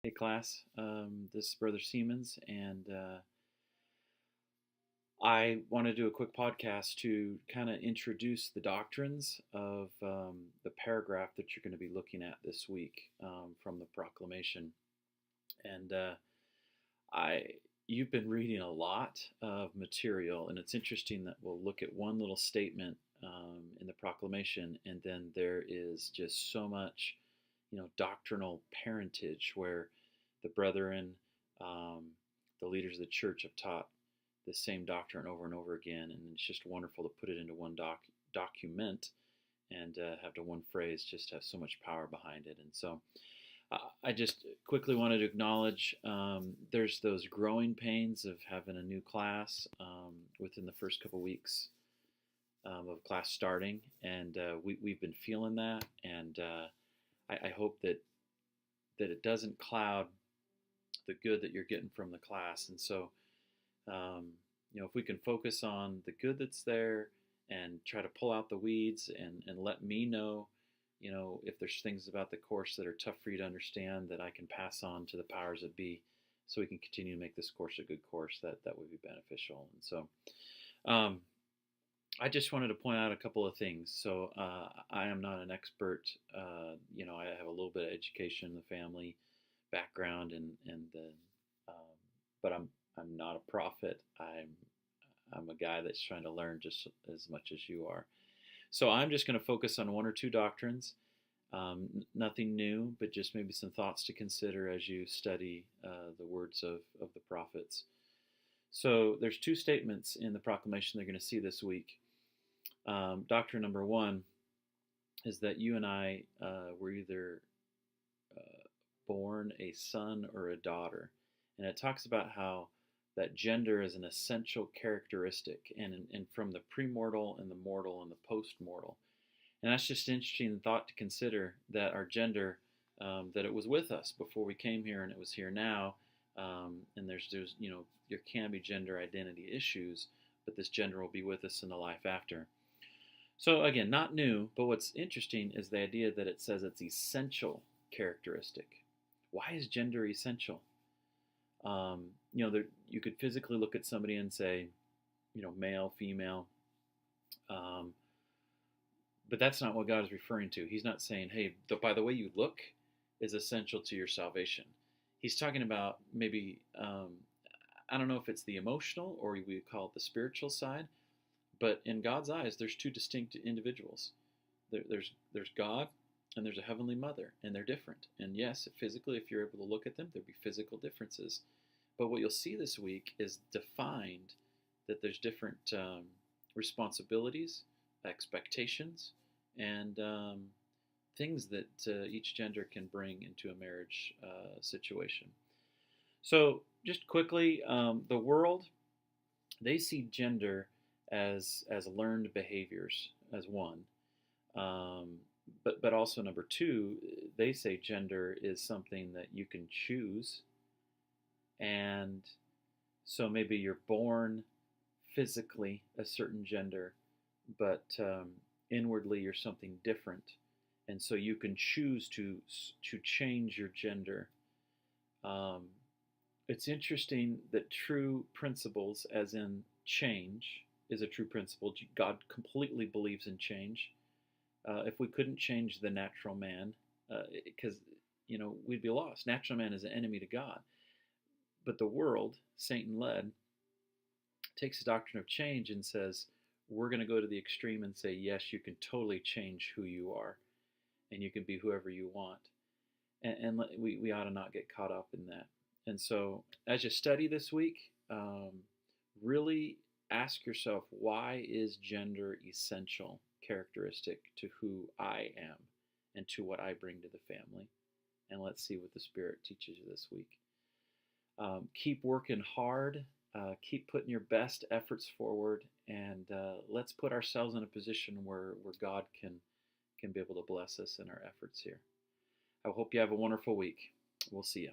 Hey class, this is Brother Siemens, and I want to do a quick podcast to kind of introduce the doctrines of the paragraph that you're going to be looking at this week from the proclamation. And I, you've been reading a lot of material, and it's interesting that we'll look at one little statement in the proclamation, and then there is just so much, doctrinal parentage where the brethren, um, the leaders of the church have taught the same doctrine over and over again, and it's just wonderful to put it into one document and have the one phrase just have so much power behind it. And so I just quickly wanted to acknowledge there's those growing pains of having a new class within the first couple weeks of class starting, and we've been feeling that, and I hope that it doesn't cloud the good that you're getting from the class. And so, if we can focus on the good that's there and try to pull out the weeds and let me know, if there's things about the course that are tough for you to understand that I can pass on to the powers that be so we can continue to make this course a good course, that would be beneficial. And so, I just wanted to point out a couple of things. So I am not an expert. I have a little bit of education in the family background, and but I'm not a prophet. I'm a guy that's trying to learn just as much as you are. So I'm just going to focus on one or two doctrines. Nothing new, but just maybe some thoughts to consider as you study the words of the prophets. So there's two statements in the proclamation they're going to see this week. Doctrine number one is that you and I were either born a son or a daughter. And it talks about how that gender is an essential characteristic, and from the premortal and the mortal and the post-mortal. And that's just an interesting thought to consider, that our gender, that it was with us before we came here and it was here now. And there's there can be gender identity issues, but this gender will be with us in the life after. So again, not new, but what's interesting is the idea that it says it's essential characteristic. Why is gender essential? You could physically look at somebody and say, male, female, but that's not what God is referring to. He's not saying, hey, by the way you look is essential to your salvation. He's talking about maybe, I don't know if it's the emotional or we call it the spiritual side, but in God's eyes, there's two distinct individuals. There's God and there's a heavenly mother, and they're different. And yes, physically, if you're able to look at them, there'll be physical differences. But what you'll see this week is defined that there's different responsibilities, expectations, and things that each gender can bring into a marriage situation. So just quickly, the world, they see gender as learned behaviors as one. But also number two, they say gender is something that you can choose. And so maybe you're born physically a certain gender, but inwardly you're something different. And so you can choose to change your gender. It's interesting that true principles, as in change, is a true principle. God completely believes in change. If we couldn't change the natural man, because we'd be lost. Natural man is an enemy to God. But the world, Satan-led, takes the doctrine of change and says, we're going to go to the extreme and say, yes, you can totally change who you are, and you can be whoever you want. And we ought to not get caught up in that. And so as you study this week, really ask yourself, why is gender essential characteristic to who I am and to what I bring to the family? And let's see what the Spirit teaches you this week. Keep working hard, keep putting your best efforts forward, and let's put ourselves in a position where God can be able to bless us in our efforts here. I hope you have a wonderful week. We'll see you.